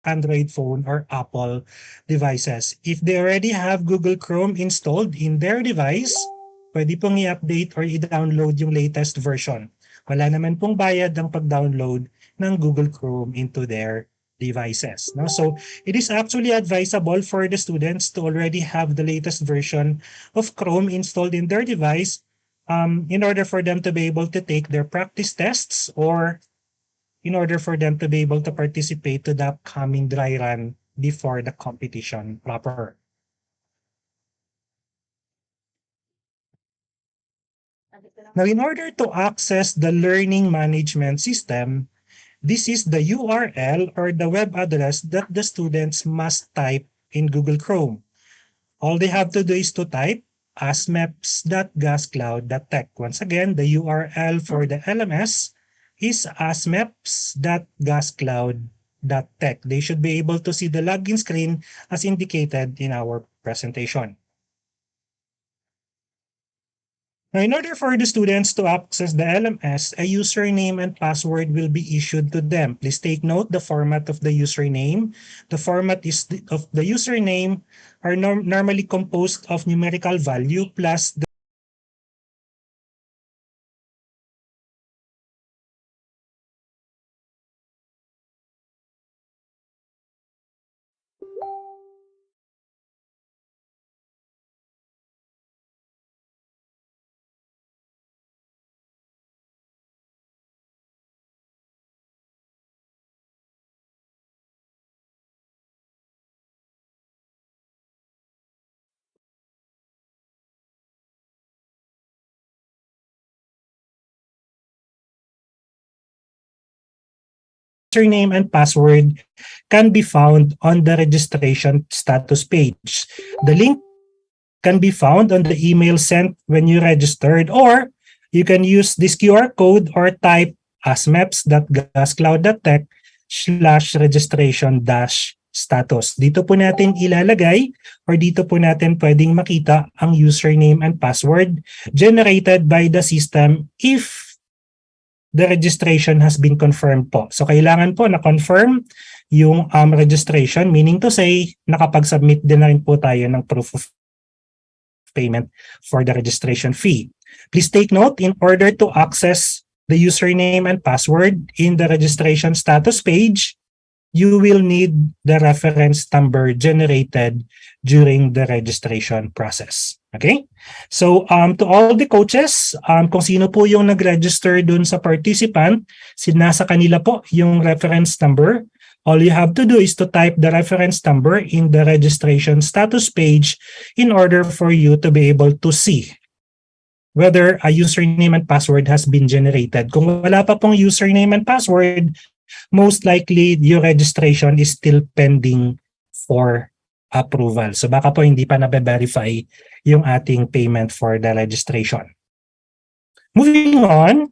Android phone or Apple devices. If they already have Google Chrome installed in their device, pwede pong i-update or i-download yung latest version. Wala naman pong bayad ang pag-download ng Google Chrome into their devices. No? So it is actually advisable for the students to already have the latest version of Chrome installed in their device in order for them to be able to take their practice tests or in order for them to be able to participate to the upcoming dry run before the competition proper. Now, in order to access the learning management system, this is the URL or the web address that the students must type in Google Chrome. All they have to do is to type asmepps.gascloud.tech. Once again, the URL for the LMS is asmepps.gascloud.tech. They should be able to see the login screen as indicated in our presentation. Now, in order for the students to access the LMS, a username and password will be issued to them. Please take note the format of the username. The format of the username are normally composed of numerical value plus the username and password can be found on the registration status page. The link can be found on the email sent when you registered, or you can use this QR code or type asmepps.gascloud.tech/registration-status. Dito po natin ilalagay or dito po natin pwedeng makita ang username and password generated by the system if the registration has been confirmed po. So kailangan po na-confirm yung registration, meaning to say, nakapag-submit din na rin po tayo ng proof of payment for the registration fee. Please take note, in order to access the username and password in the registration status page, you will need the reference number generated during the registration process. Okay? So to all the coaches, kung sino po yung nag-register dun sa participant, nasa kanila po yung reference number. All you have to do is to type the reference number in the registration status page in order for you to be able to see whether a username and password has been generated. Kung wala pa pong username and password, most likely your registration is still pending for approval. So baka po hindi pa na-verify yung ating payment for the registration. Moving on.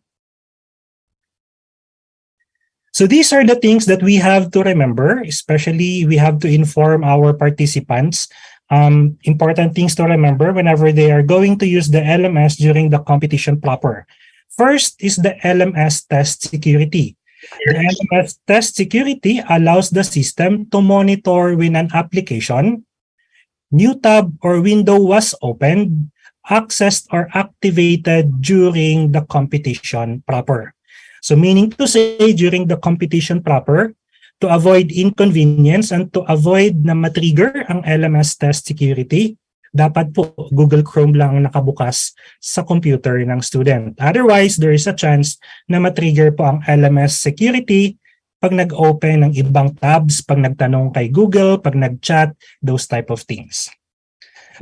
So these are the things that we have to remember, especially we have to inform our participants. Important things to remember whenever they are going to use the LMS during the competition proper. First is the LMS test security. The LMS test security allows the system to monitor when an application, new tab or window was opened, accessed or activated during the competition proper. So meaning to say, during the competition proper, to avoid inconvenience and to avoid na matrigger ang LMS test security, dapat po Google Chrome lang ang nakabukas sa computer ng student. Otherwise, there is a chance na matrigger po ang LMS security pag nag-open ng ibang tabs, pag nagtanong kay Google, pag nag-chat, those type of things.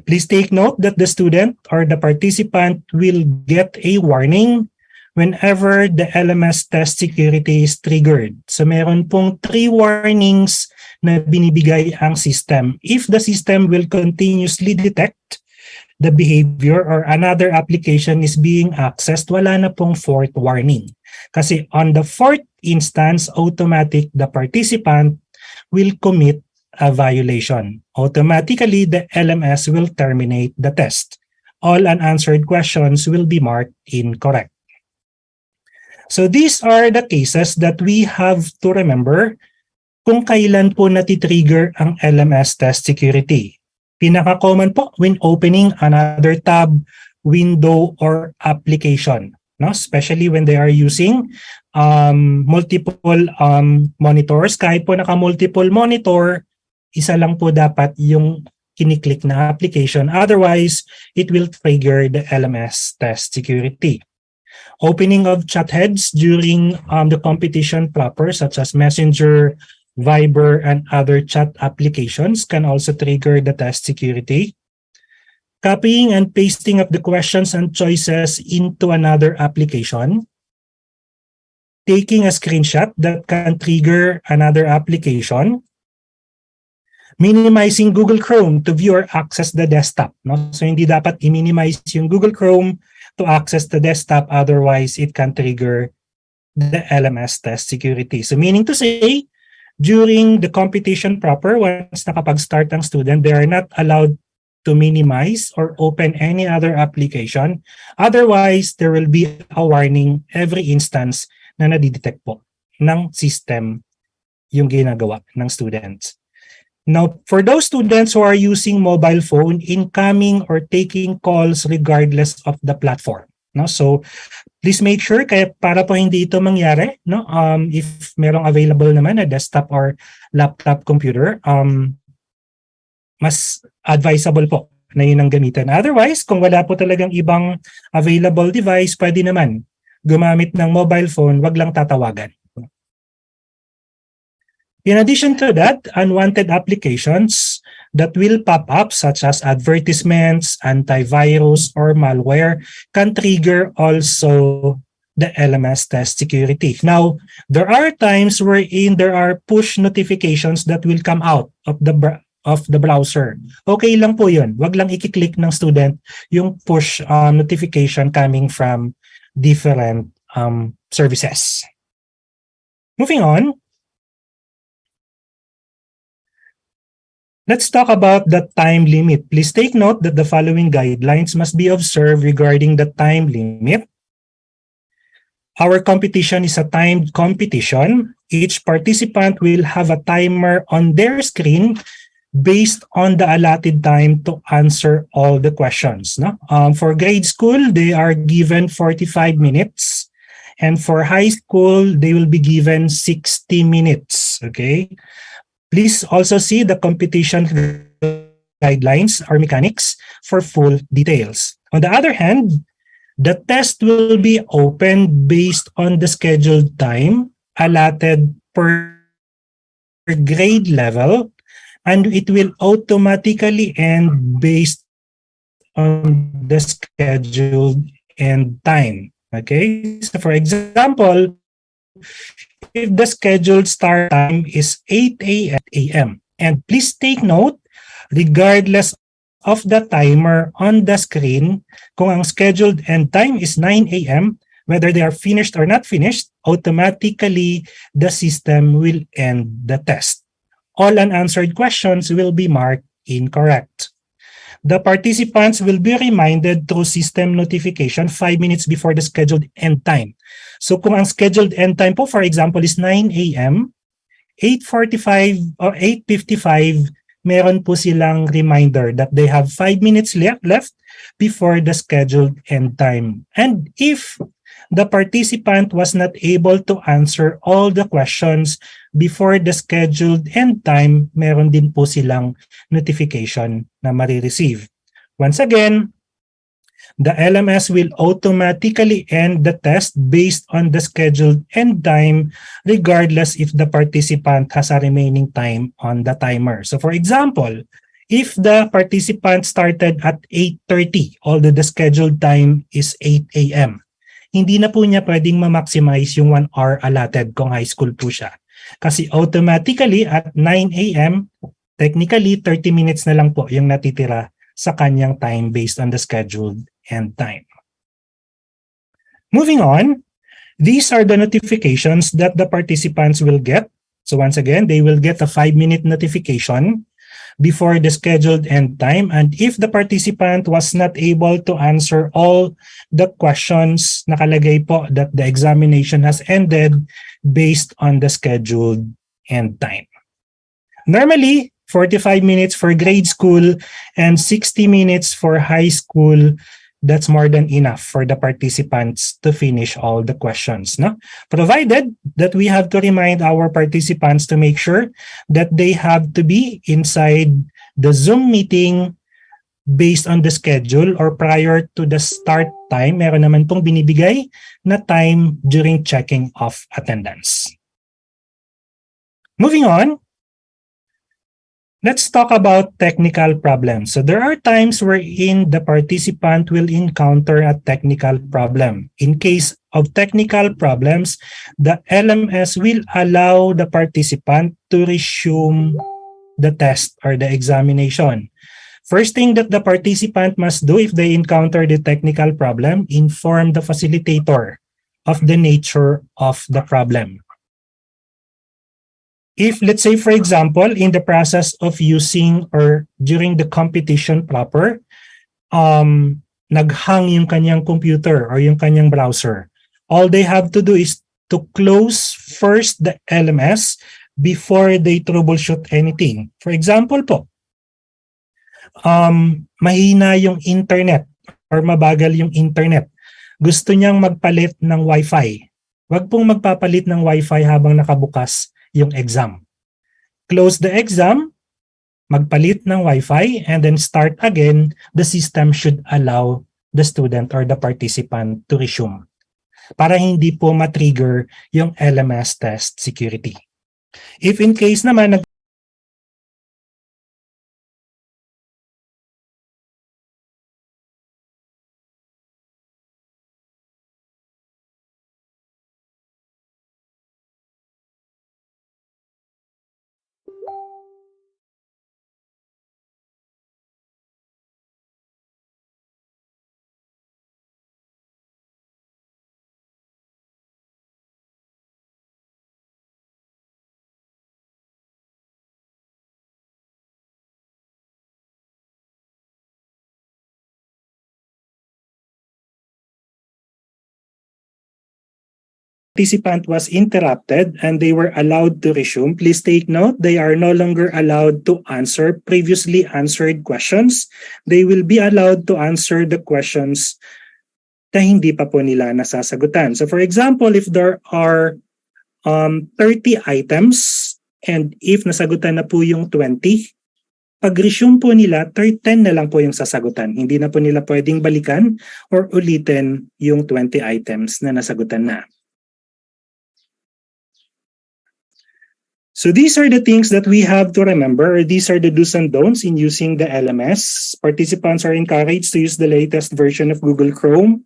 Please take note that the student or the participant will get a warning whenever the LMS test security is triggered. So meron pong 3 warnings na binibigay ang system. If the system will continuously detect the behavior or another application is being accessed, wala na pong 4th warning. Kasi on the 4th instance, automatic the participant will commit a violation. Automatically, the LMS will terminate the test. All unanswered questions will be marked incorrect. So these are the cases that we have to remember Kung kailan po natitrigger ang LMS test security? Pinaka-common po when opening another tab, window, or application. No? Especially when they are using multiple monitors. Kahit po naka-multiple monitor, isa lang po dapat yung kiniklik na application. Otherwise, it will trigger the LMS test security. Opening of chat heads during the competition proper, such as Messenger, Viber, and other chat applications can also trigger the test security. Copying and pasting of the questions and choices into another application. Taking a screenshot that can trigger another application. Minimizing Google Chrome to view or access the desktop. No? So hindi dapat i-minimize yung Google Chrome to access the desktop, otherwise it can trigger the LMS test security. So meaning to say, during the competition proper, once nakapag-start ang student, they are not allowed to minimize or open any other application. Otherwise, there will be a warning every instance na nadidetect po ng system yung ginagawa ng students. Now, for those students who are using mobile phone, incoming or taking calls regardless of the platform. No? So, please make sure, kaya para po hindi ito mangyari, no? If merong available naman na desktop or laptop computer, mas advisable po na yun ang gamitin. Otherwise, kung wala po talagang ibang available device, pwede naman gumamit ng mobile phone, wag lang tatawagan. In addition to that, unwanted applications that will pop up, such as advertisements, antivirus, or malware, can trigger also the LMS test security. Now, there are times wherein there are push notifications that will come out of the browser. Okay lang po yun. Wag lang i-click ng student yung push notification coming from different services. Moving on, let's talk about the time limit. Please take note that the following guidelines must be observed regarding the time limit. Our competition is a timed competition. Each participant will have a timer on their screen based on the allotted time to answer all the questions. No? For grade school, they are given 45 minutes. And for high school, they will be given 60 minutes. Okay? Please also see the competition guidelines or mechanics for full details. On the other hand, the test will be opened based on the scheduled time allotted per grade level, and it will automatically end based on the scheduled end time. Okay, so for example, if the scheduled start time is 8 a.m. and please take note, regardless of the timer on the screen, kung ang scheduled end time is 9 a.m., whether they are finished or not finished, automatically the system will end the test. All unanswered questions will be marked incorrect. The participants will be reminded through system notification 5 minutes before the scheduled end time. So kung ang scheduled end time po, for example, is 9 a.m., 8:45 or 8:55, meron po silang reminder that they have 5 minutes left before the scheduled end time. And if the participant was not able to answer all the questions before the scheduled end time, meron din po silang notification na marireceive. Once again, the LMS will automatically end the test based on the scheduled end time, regardless if the participant has a remaining time on the timer. So for example, if the participant started at 8:30, although the scheduled time is 8 a.m., hindi na po niya pwedeng ma-maximize yung 1 hour allotted kung high school po siya. Kasi automatically at 9 a.m., technically 30 minutes na lang po yung natitira sa kanyang time based on the scheduled end time. Moving on, these are the notifications that the participants will get. So once again, they will get a 5-minute notification before the scheduled end time. And if the participant was not able to answer all the questions, nakalagay po that the examination has ended based on the scheduled end time. Normally, 45 minutes for grade school and 60 minutes for high school. That's more than enough for the participants to finish all the questions. No? Provided that we have to remind our participants to make sure that they have to be inside the Zoom meeting based on the schedule or prior to the start time. Meron naman pong binibigay na time during checking of attendance. Moving on, let's talk about technical problems. So there are times wherein the participant will encounter a technical problem. In case of technical problems, the LMS will allow the participant to resume the test or the examination. First thing that the participant must do if they encounter the technical problem, inform the facilitator of the nature of the problem. If, let's say, for example, in the process of using or during the competition proper, naghang yung kanyang computer or yung kanyang browser, all they have to do is to close first the LMS before they troubleshoot anything. For example po, mahina yung internet or mabagal yung internet. Gusto niyang magpalit ng Wi-Fi. Huwag pong magpapalit ng Wi-Fi habang nakabukas yung exam. Close the exam, magpalit ng Wi-Fi, and then start again. The system should allow the student or the participant to resume para hindi po matrigger yung LMS test security. If in case naman participant was interrupted and they were allowed to resume, please take note, they are no longer allowed to answer previously answered questions. They will be allowed to answer the questions na hindi pa po nila nasasagutan. So for example, if there are 30 items and if nasagutan na po yung 20, pag-resume po nila, 10 na lang po yung sasagutan. Hindi na po nila pwedeng balikan or ulitin yung 20 items na nasagutan na. So these are the things that we have to remember, or these are the do's and don'ts in using the LMS. Participants are encouraged to use the latest version of Google Chrome.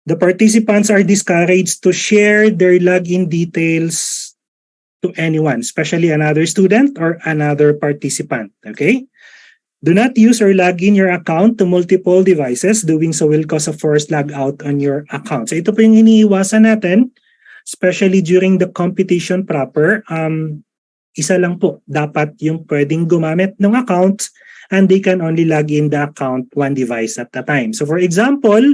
The participants are discouraged to share their login details to anyone, especially another student or another participant, okay? Do not use or log in your account to multiple devices. Doing so will cause a forced log out on your account. So ito po yung iniiwasan natin, especially during the competition proper. Isa lang po dapat yung pwedeng gumamit ng account and they can only log in the account one device at a time. So for example,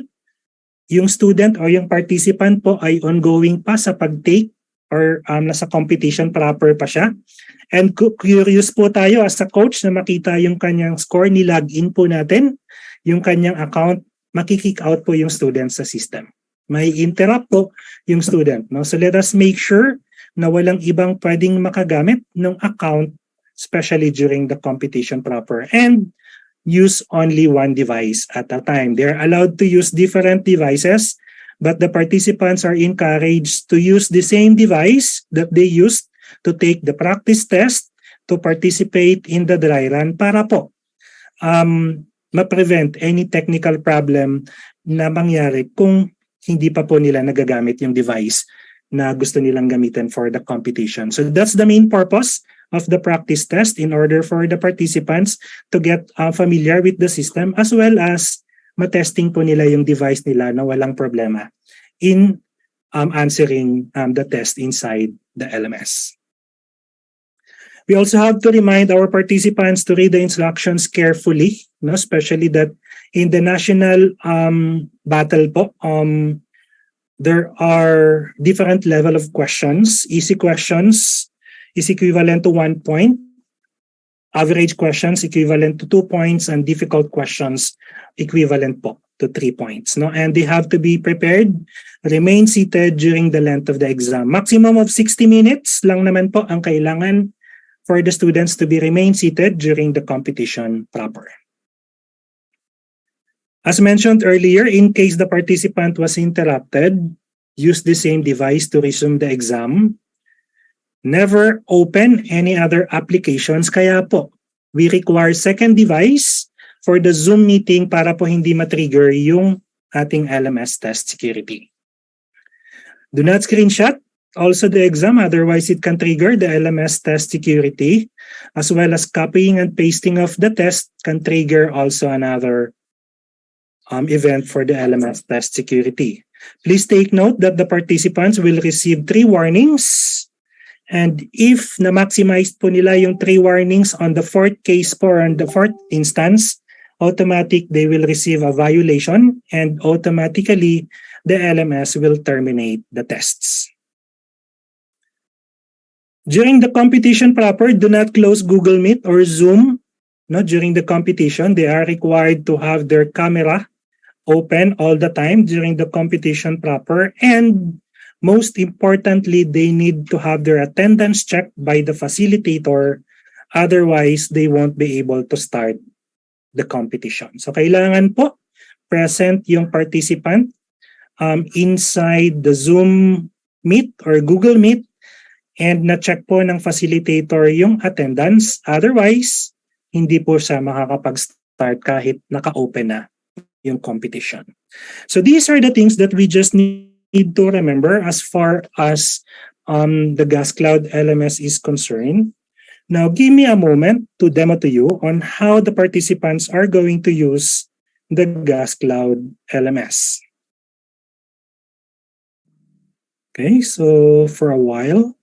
yung student or yung participant po ay ongoing pa sa pag-take or nasa competition proper pa siya. And curious po tayo as a coach na makita yung kanyang score, ni-login po natin yung kanyang account, makikick out po yung student sa system. May interrupt po yung student. No? So let us make sure na walang ibang pwedeng makagamit ng account, especially during the competition proper. And use only one device at a time. They're allowed to use different devices, but the participants are encouraged to use the same device that they used to take the practice test, to participate in the dry run para po ma-prevent any technical problem na mangyari kung hindi pa po nila nagagamit yung device na gusto nilang gamitin for the competition. So that's the main purpose of the practice test, in order for the participants to get familiar with the system as well as matesting po nila yung device nila na walang problema in answering the test inside the LMS. We also have to remind our participants to read the instructions carefully, no? Especially that in the national battle po, there are different level of questions, easy questions, is equivalent to 1 point. Average questions equivalent to 2 points, and difficult questions equivalent po to 3 points. No? And they have to be prepared, remain seated during the length of the exam. Maximum of 60 minutes lang naman po ang kailangan for the students to be remain seated during the competition proper. As mentioned earlier, in case the participant was interrupted, use the same device to resume the exam. Never open any other applications. Kaya po, we require second device for the Zoom meeting para po hindi matrigger yung ating LMS test security. Do not screenshot also the exam, otherwise it can trigger the LMS test security, as well as copying and pasting of the test can trigger also another event for the LMS test security. Please take note that the participants will receive 3 warnings. And if na-maximize po nila yung 3 warnings on the 4th case po or on the 4th instance, they will receive a violation and automatically the LMS will terminate the tests. During the competition proper, do not close Google Meet or Zoom. No, during the competition, they are required to have their camera open all the time during the competition proper, and most importantly, they need to have their attendance checked by the facilitator. Otherwise, they won't be able to start the competition. So, kailangan po present yung participant inside the Zoom Meet or Google Meet, and na-check po ng facilitator yung attendance. Otherwise, hindi po siya makakapag-start kahit naka-open na yung competition. So, these are the things that we just need to remember as far as the Gas Cloud LMS is concerned. Now, give me a moment to demo to you on how the participants are going to use the Gas Cloud LMS. Okay, so for a while,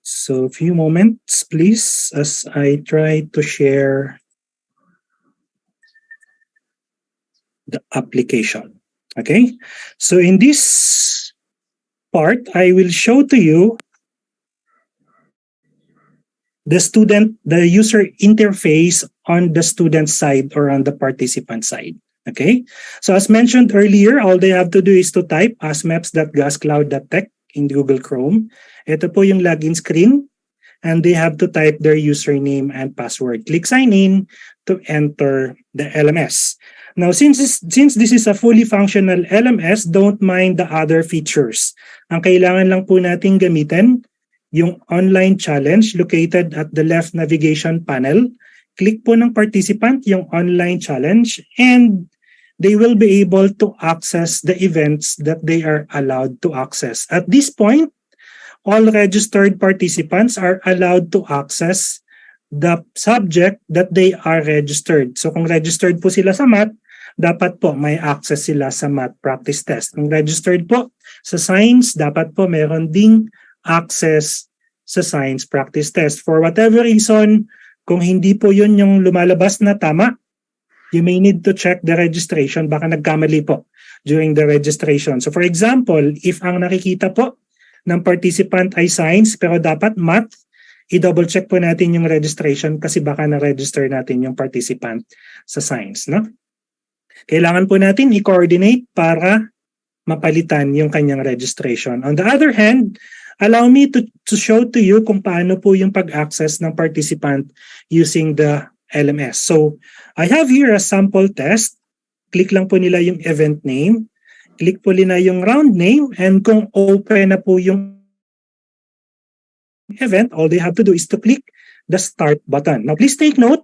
so a few moments, please, as I try to share the application. Okay, so in this part, I will show to you the user interface on the student side or on the participant side. Okay, so as mentioned earlier, all they have to do is to type asmepps.gascloud.tech in Google Chrome. Ito po yung login screen, and they have to type their username and password. Click sign in to enter the LMS. Now, since this is a fully functional LMS, don't mind the other features. Ang kailangan lang po nating gamitin, yung online challenge located at the left navigation panel. Click po ng participant yung online challenge, and they will be able to access the events that they are allowed to access. At this point, all registered participants are allowed to access the subject that they are registered. So kung registered po sila sa math, dapat po may access sila sa math practice test. Kung registered po sa science, dapat po meron ding access sa science practice test. For whatever reason, kung hindi po yun yung lumalabas na tama, you may need to check the registration. Baka nagkamali po during the registration. So for example, if ang nakikita po ng participant ay science pero dapat math, i-double check po natin yung registration kasi baka na-register natin yung participant sa science, no? Kailangan po natin i-coordinate para mapalitan yung kanyang registration. On the other hand, allow me to show to you kung paano po yung pag-access ng participant using the LMS. So, I have here a sample test. Click lang po nila yung event name. Click po nila yung round name, and kung open na po yung event, all they have to do is to click the start button. Now, please take note,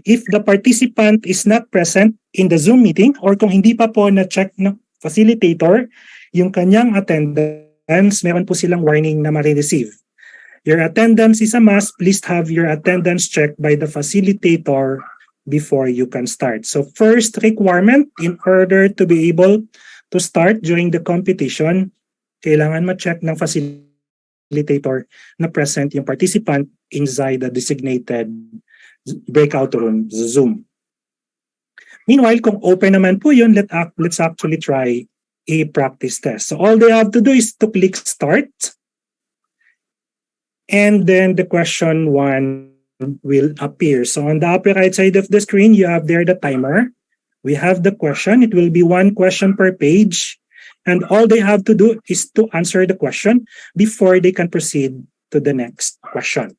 if the participant is not present in the Zoom meeting or kung hindi pa po na-check ng facilitator yung kanyang attendance, meron po silang warning na ma-receive. Your attendance is a must. Please have your attendance checked by the facilitator before you can start. So first requirement, in order to be able to start during the competition, kailangan ma-check ng facilitator na present yung participant inside the designated breakout room, Zoom. Meanwhile, kung open naman po yun, let's actually try a practice test. So all they have to do is to click start. And then the question 1 will appear. So on the upper right side of the screen, you have there the timer. We have the question. It will be 1 question per page. And all they have to do is to answer the question before they can proceed to the next question.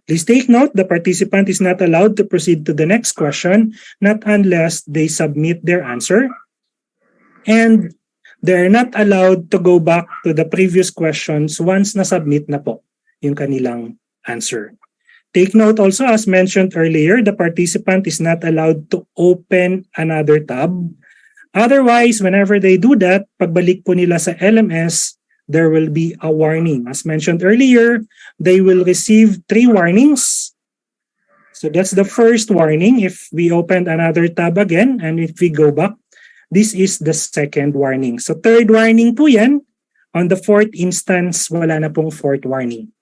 Please take note, the participant is not allowed to proceed to the next question, not unless they submit their answer. And they're not allowed to go back to the previous questions once na-submit na po yung kanilang answer. Take note also, as mentioned earlier, the participant is not allowed to open another tab. Otherwise, whenever they do that, pagbalik po nila sa LMS, there will be a warning. As mentioned earlier, they will receive 3 warnings. So that's the first warning. If we open another tab again, and if we go back, this is the second warning. So third warning po yan. On the 4th instance, wala na pong 4th warning.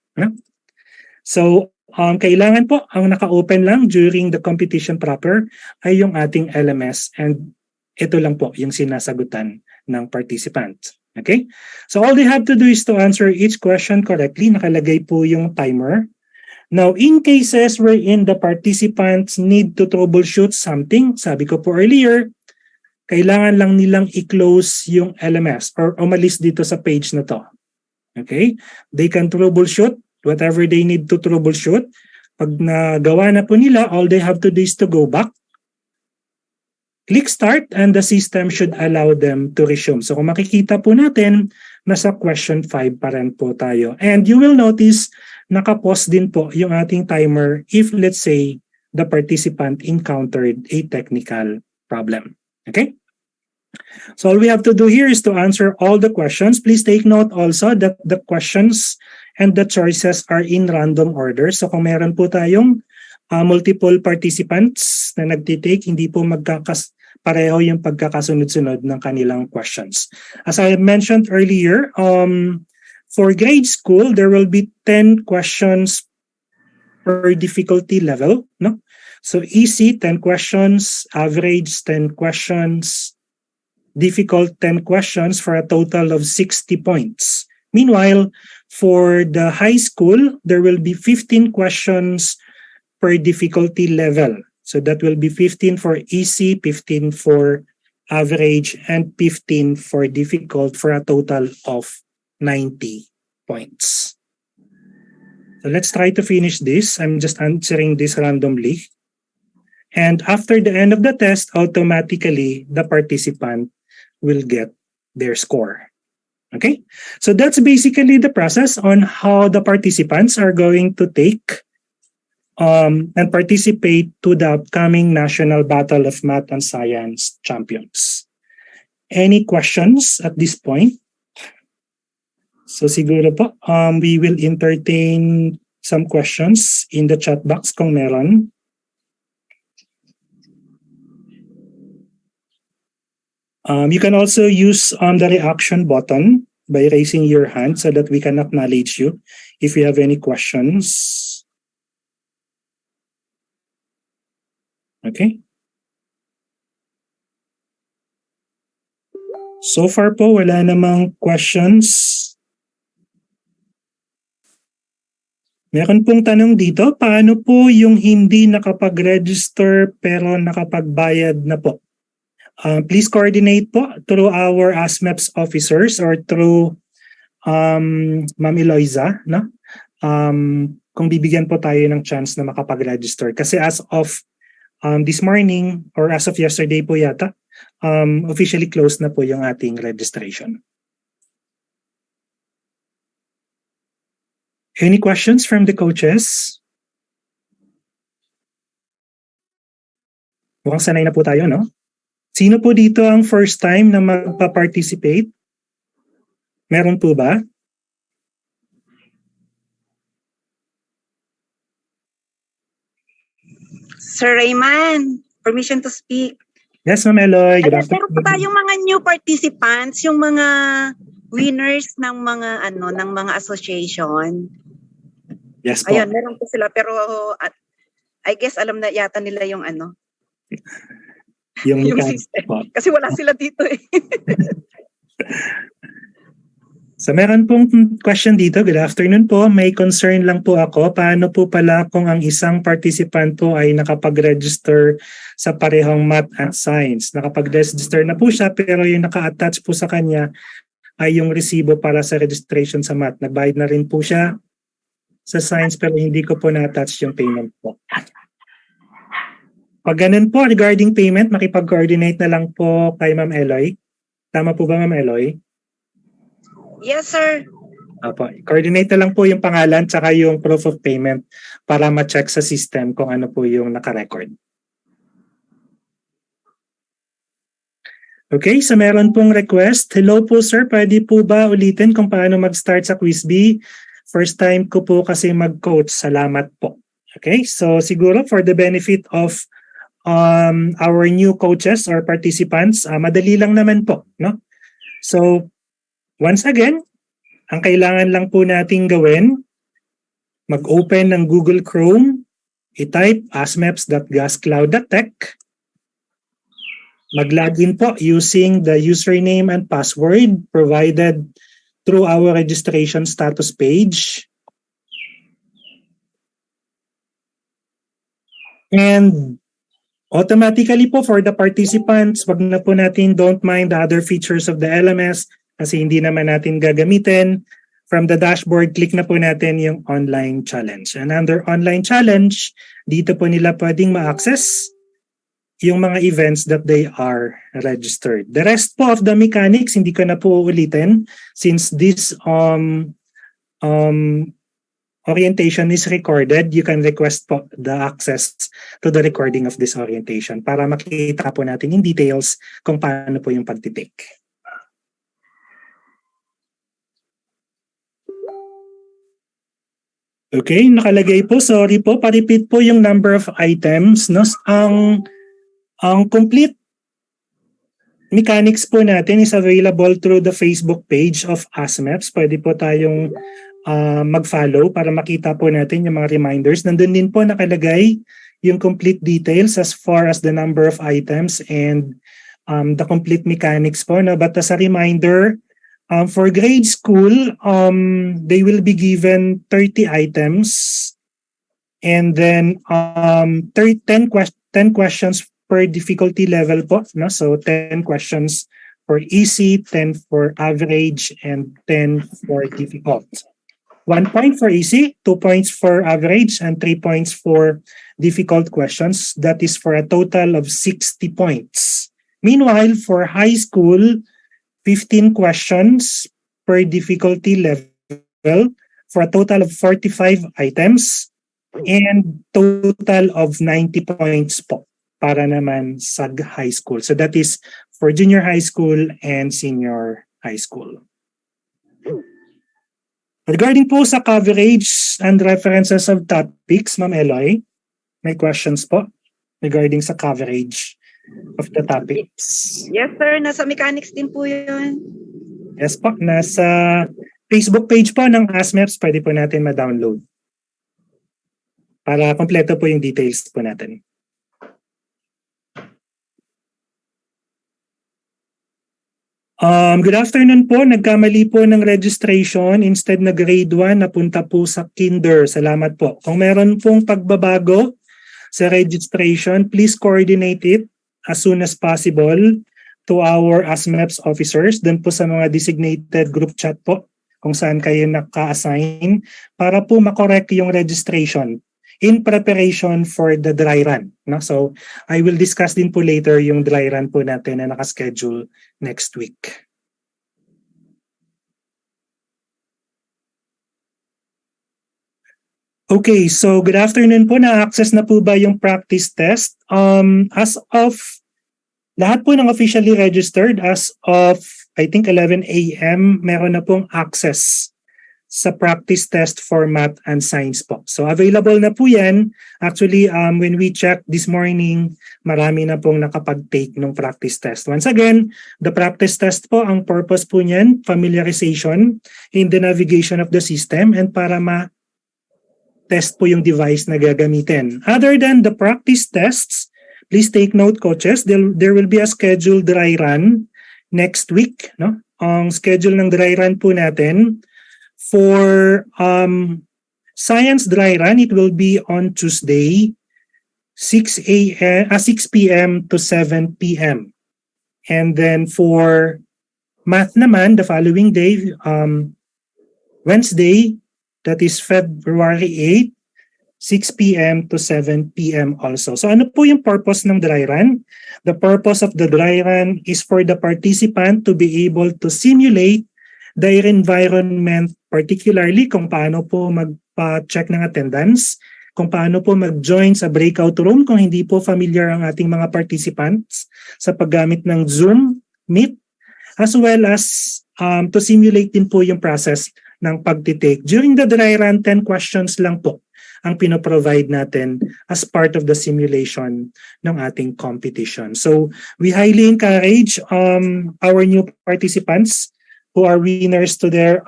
So, kailangan po, ang naka-open lang during the competition proper ay yung ating LMS, and ito lang po yung sinasagutan ng participant. Okay? So all they have to do is to answer each question correctly. Nakalagay po yung timer. Now, in cases wherein the participants need to troubleshoot something, sabi ko po earlier, kailangan lang nilang i-close yung LMS or umalis dito sa page na to. Okay? They can troubleshoot whatever they need to troubleshoot. Pag nagawa na po nila, all they have to do is to go back, click start, and the system should allow them to resume. So kung makikita po natin, nasa question 5 pa rin po tayo. And you will notice, nakapause din po yung ating timer if, let's say, the participant encountered a technical problem. Okay? So all we have to do here is to answer all the questions. Please take note also that the questions and the choices are in random order. So kung meron po tayong multiple participants na nagtitake, hindi po pareho yung pagkakasunod-sunod ng kanilang questions. As I mentioned earlier, for grade school, there will be 10 questions per difficulty level. No? So easy, 10 questions, average, 10 questions, difficult, 10 questions for a total of 60 points. Meanwhile, for the high school, there will be 15 questions per difficulty level. So that will be 15 for easy, 15 for average, and 15 for difficult for a total of 90 points. So let's try to finish this. I'm just answering this randomly. And after the end of the test, automatically the participant will get their score. Okay? So that's basically the process on how the participants are going to take and participate to the upcoming National Battle of Math and Science Champions. Any questions at this point? So siguro po, we will entertain some questions in the chat box kung meron. You can also use the reaction button by raising your hand so that we can acknowledge you if you have any questions. Okay. So far po, wala namang questions. Meron pong tanong dito, paano po yung hindi nakapag-register pero nakapagbayad na po? Please coordinate po through our Asmepps officers or through Ma'am Eloisa, no? Kung bibigyan po tayo ng chance na makapag-register. Kasi as of this morning or as of yesterday po yata, officially closed na po yung ating registration. Any questions from the coaches? Mukhang sanay na po tayo, no? Sino po dito ang first time na magpa-participate? Meron po ba? Sir Rayman, permission to speak. Yes, Ma'am Eloy. Good afternoon. Meron po tayong mga new participants, yung mga winners ng mga ng mga association. Yes po. Ayun, meron po sila pero I guess alam na yata nila yung yung system. Kasi wala sila dito eh. So meron pong question dito. Good afternoon po. May concern lang po ako. Paano po pala kung ang isang participant po ay nakapag-register sa parehong math at science? Nakapag-register na po siya pero yung naka-attach po sa kanya ay yung resibo para sa registration sa math. Nagbayad na rin po siya sa science pero hindi ko po na-attach yung payment po. Pag ganun po regarding payment, makipag-coordinate na lang po kay Ma'am Eloy. Tama po ba Ma'am Eloy? Yes, sir. Apo, coordinate na lang po yung pangalan tsaka yung proof of payment para ma-check sa system kung ano po yung naka-record. Okay, so meron pong request. Hello po sir, pwede po ba ulitin kung paano mag-start sa Quiz B? First time ko po kasi mag-coach. Salamat po. Okay, so siguro for the benefit of our new coaches or participants, madali lang naman po, no? So once again, ang kailangan lang po nating gawin, mag-open ng Google Chrome, i-type asmepps.gascloud.tech, mag-login po using the username and password provided through our registration status page. And automatically po for the participants, wag na po natin don't mind the other features of the LMS kasi hindi naman natin gagamitin. From the dashboard, click na po natin yung online challenge. And under online challenge, dito po nila pwedeng ma-access yung mga events that they are registered. The rest po of the mechanics, hindi ko na po ulitin since this orientation is recorded, you can request po the access to the recording of this orientation para makita po natin in details kung paano po yung pagtitake. Okay, nakalagay po, sorry po, pa-repeat po yung number of items. No? Ang complete mechanics po natin is available through the Facebook page of Asmepps. Pwede po tayong mag-follow para makita po natin yung mga reminders. Nandun din po nakalagay yung complete details as far as the number of items and the complete mechanics po. No? But as a reminder, for grade school, they will be given 30 items and then 10 questions per difficulty level po. No? So 10 questions for easy, 10 for average, and 10 for difficult. 1 point for easy, 2 points for average, and 3 points for difficult questions. That is for a total of 60 points. Meanwhile, for high school, 15 questions per difficulty level for a total of 45 items and total of 90 points po para naman sa high school. So that is for junior high school and senior high school. Regarding po sa coverage and references of topics, Ma'am Eloy, may questions po regarding sa coverage of the topics. Yes, sir. Nasa mechanics din po yun. Yes po, nasa Facebook page po ng Asmepps, pwede po natin ma-download para kompleto po yung details po natin. Good afternoon po. Nagkamali po ng registration. Instead na grade 1, napunta po sa kinder. Salamat po. Kung meron pong pagbabago sa registration, please coordinate it as soon as possible to our Asmepps officers. Doon po sa mga designated group chat po kung saan kayo naka-assign para po makorek yung registration in preparation for the dry run. No? So, I will discuss din po later yung dry run po natin na nakaschedule next week. Okay, so good afternoon po. Na-access na po ba yung practice test? As of, lahat po ng officially registered as of, I think 11 a.m., meron na pong access sa practice test for math and science po. So available na po yan. Actually, when we checked this morning, marami na pong nakapag-take ng practice test. Once again, the practice test po, ang purpose po niyan, familiarization in the navigation of the system and para ma-test po yung device na gagamitin. Other than the practice tests, please take note, coaches, there will be a scheduled dry run next week, no? ang schedule ng dry run po natin. For science dry run, it will be on Tuesday, 6 p.m. to 7 p.m. And then for math naman, the following day, Wednesday, that is February 8, 6 p.m. to 7 p.m. also. So ano po yung purpose ng dry run? The purpose of the dry run is for the participant to be able to simulate their environment, particularly kung paano po magpa-check ng attendance, kung paano po mag-join sa breakout room kung hindi po familiar ang ating mga participants sa paggamit ng Zoom, Meet, as well as to simulate din po yung process ng pagtitake. During the dry run, 10 questions lang po ang pinoprovide natin as part of the simulation ng ating competition. So we highly encourage our new participants who are winners to their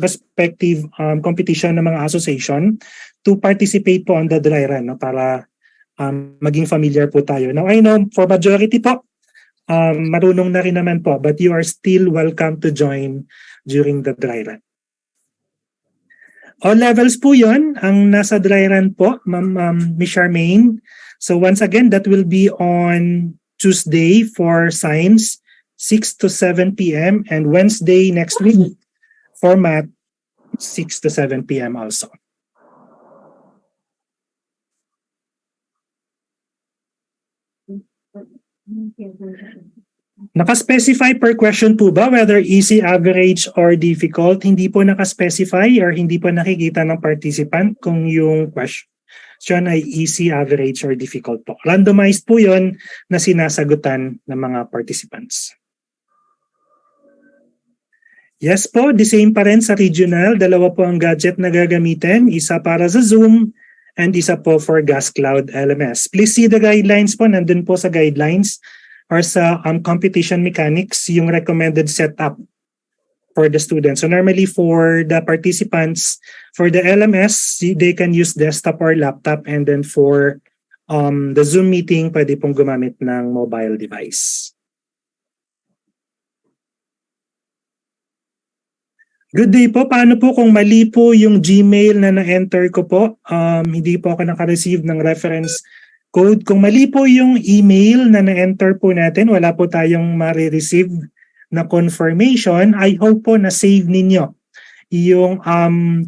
respective competition ng mga association to participate po on the dry run, no, para maging familiar po tayo. Now I know for majority po, marunong na rin naman po, but you are still welcome to join during the dry run. All levels po yon ang nasa dry run po, Ms. Charmaine. So once again, that will be on Tuesday for science, 6 to 7 p.m. and Wednesday next week for math, 6 to 7 p.m. also. Naka-specify per question po ba whether easy, average, or difficult? Hindi po naka-specify or hindi po nakikita ng participant kung yung question ay easy, average, or difficult po. Randomized po yon na sinasagutan ng mga participants. Yes po, the same pa rin sa regional. Dalawa po ang gadget na gagamitin. Isa para sa Zoom and isa po for Gas Cloud LMS. Please see the guidelines po. Nandun po sa guidelines or sa competition mechanics yung recommended setup for the students. So normally for the participants, for the LMS, they can use desktop or laptop, and then for the Zoom meeting, pwede pong gumamit ng mobile device. Good day po. Paano po kung mali po yung Gmail na na-enter ko po? Hindi po ako naka-receive ng reference code. Kung mali po yung email na na-enter po natin, wala po tayong ma-receive na confirmation. I hope po na save ninyo yung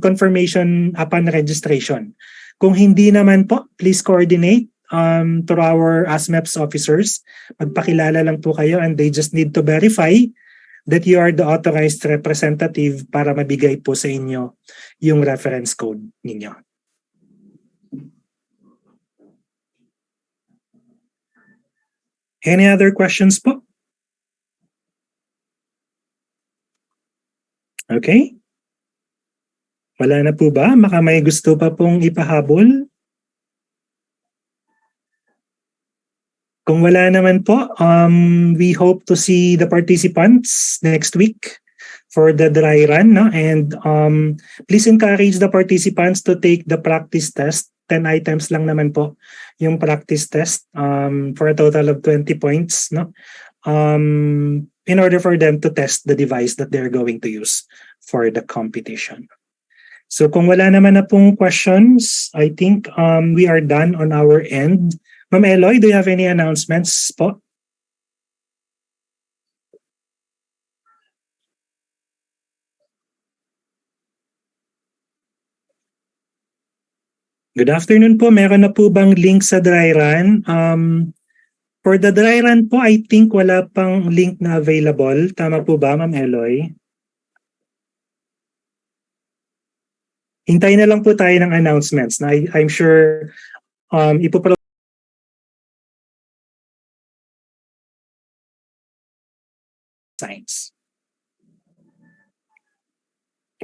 confirmation upon registration. Kung hindi naman po, please coordinate to our Asmepps officers. Magpakilala lang po kayo and they just need to verify that you are the authorized representative para mabigay po sa inyo yung reference code ninyo. Any other questions po? Okay. Wala na po ba? Baka may gusto pa pong ipahabol? Kung wala naman po, we hope to see the participants next week for the dry run. No? And please encourage the participants to take the practice test. 10 items lang naman po yung practice test for a total of 20 points. No? In order for them to test the device that they're going to use for the competition. So kung wala naman na pong questions, I think we are done on our end. Ma'am Eloy, do you have any announcements po? Good afternoon po. Meron na po bang link sa dry run? For the dry run po, I think wala pang link na available. Tama po ba, Ma'am Eloy? Hintayin na lang po tayo ng announcements na I'm sure ipoprovide signs.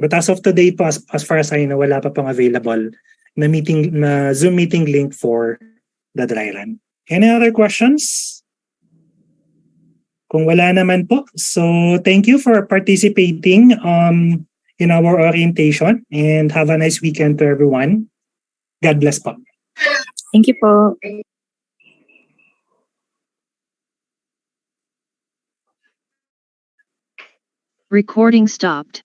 But as of today po, as far as I know, wala pa pang available na Zoom meeting link for the dry run. Any other questions? Kung wala naman po, so thank you for participating in our orientation and have a nice weekend to everyone. God bless po. Thank you po. Recording stopped.